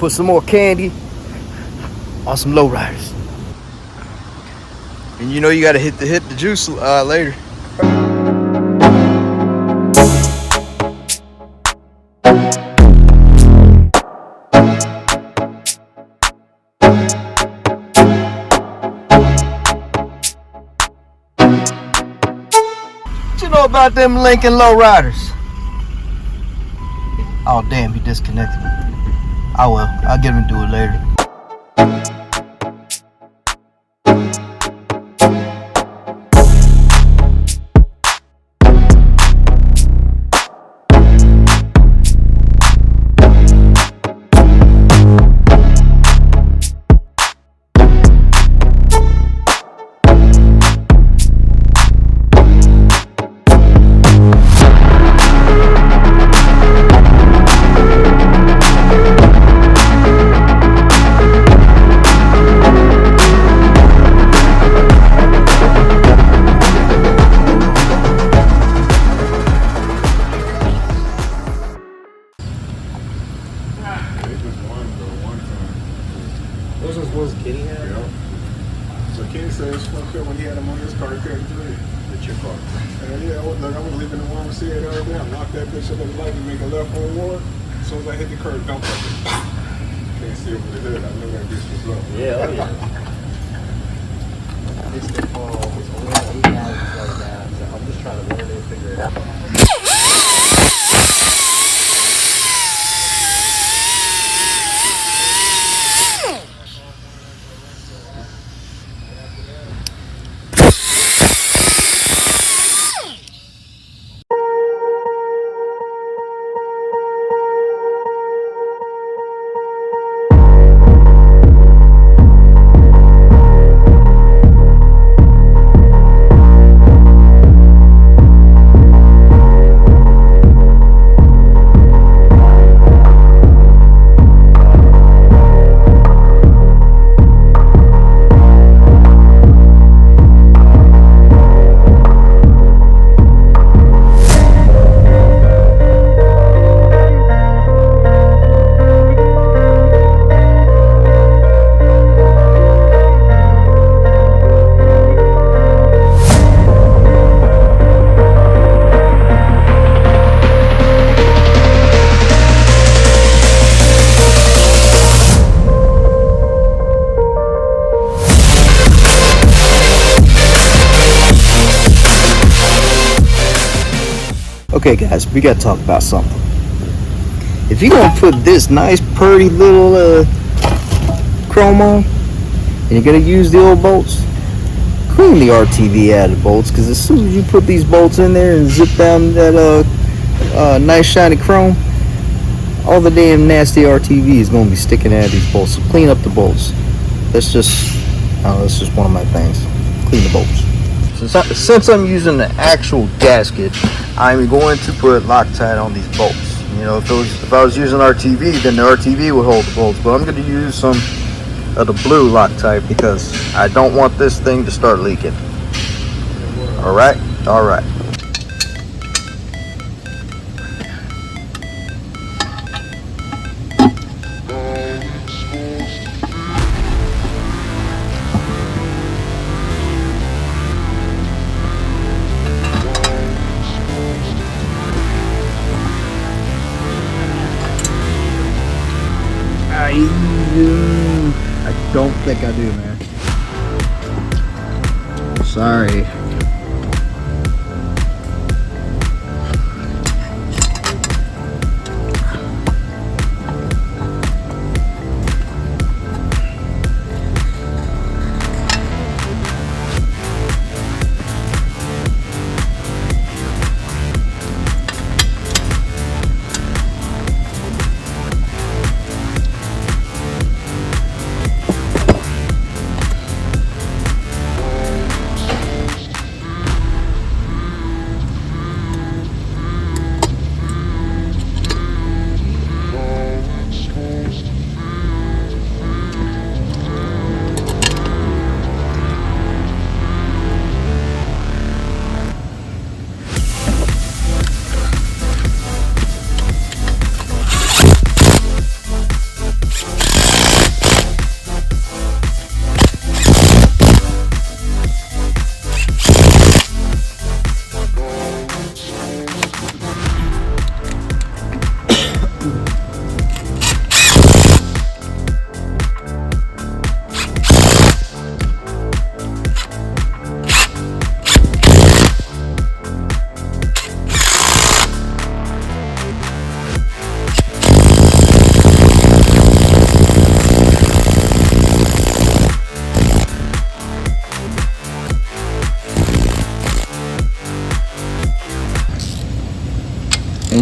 put some more candy on some lowriders. And you know you gotta hit the juice later. What you know about them Lincoln lowriders? Oh damn, he disconnected. Oh well, I'll get him to do it later. Those Kitty had? Yeah. So Kenny said it's fucked up when he had them on his car, he couldn't do it. With your car? And yeah, look, I was leaving the one with the other day. I knocked that bitch up at the light and make a left on one. As soon as I hit the curb, dumped up it. Can't see over the hood. I knew that bitch was low. Yeah, oh yeah. It's the fall. It's only like 8 hours right now. So I'm just trying to learn it and figure it out. Okay guys, we gotta talk about something. If you're gonna put this nice pretty little chrome on and you're gonna use the old bolts, clean the RTV out of the bolts, because as soon as you put these bolts in there and zip down that nice shiny chrome, all the damn nasty RTV is gonna be sticking out of these bolts. So clean up the bolts. That's just one of my things. Clean the bolts. Since I'm using the actual gasket, I'm going to put Loctite on these bolts. You know, if I was using RTV, then the RTV would hold the bolts, but I'm going to use some of the blue Loctite because I don't want this thing to start leaking. All right. I don't think I do, man. Sorry.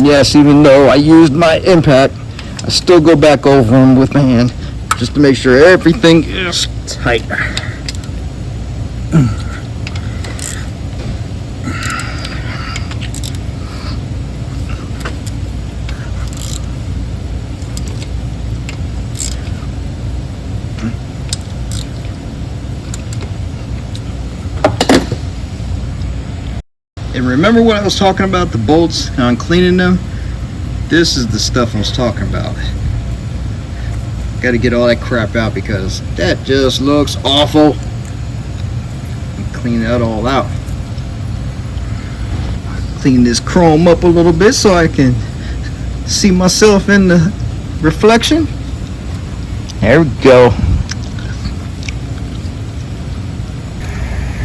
yes, even though I used my impact, I still go back over them with my hand just to make sure everything is tight. And remember what I was talking about, the bolts on cleaning them? This is the stuff I was talking about. Got to get all that crap out because that just looks awful. And clean that all out. Clean this chrome up a little bit so I can see myself in the reflection. There we go.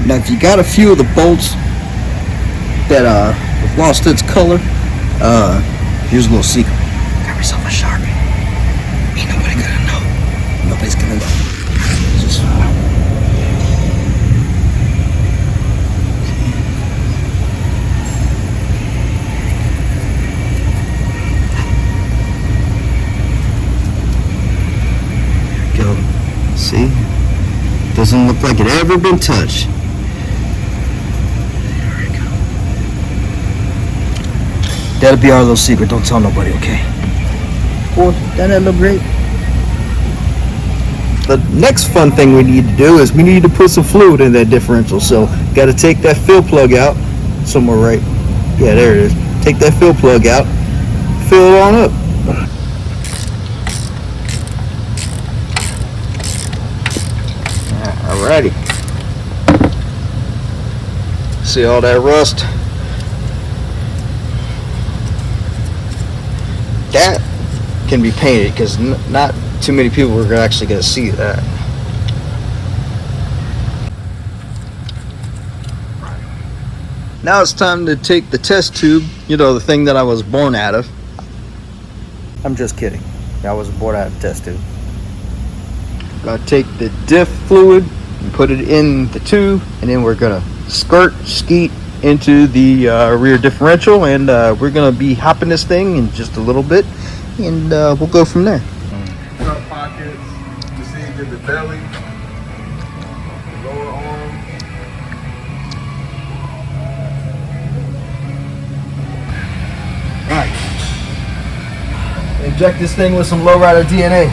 Now if you got a few of the bolts that have lost its color, here's a little secret. Got myself a Sharpie. Ain't nobody gonna know. Nobody's gonna know. Just go. See? Doesn't look like it ever been touched. That'll be our little secret. Don't tell nobody, okay? Boy, doesn't that look great? The next fun thing we need to do is we need to put some fluid in that differential. So, got to take that fill plug out. Somewhere right. Yeah, there it is. Take that fill plug out. Fill it on up. Alrighty. See all that rust? That can be painted because not too many people are actually going to see that. Now it's time to take the test tube, you know, the thing that I was born out of. I'm just kidding. I wasn't born out of the test tube. Gotta take the diff fluid and put it in the tube, and then we're gonna skeet into the rear differential, and we're gonna be hopping this thing in just a little bit, and we'll go from there. Front pockets, you see you get the belly, the lower arm. Alright. Inject this thing with some Lowrider DNA.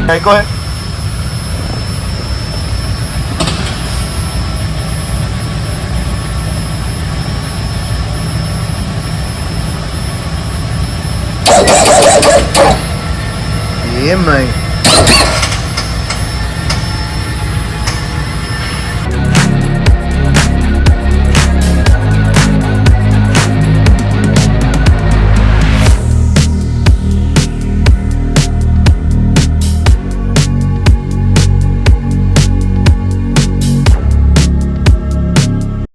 Okay, go ahead. Yeah, man.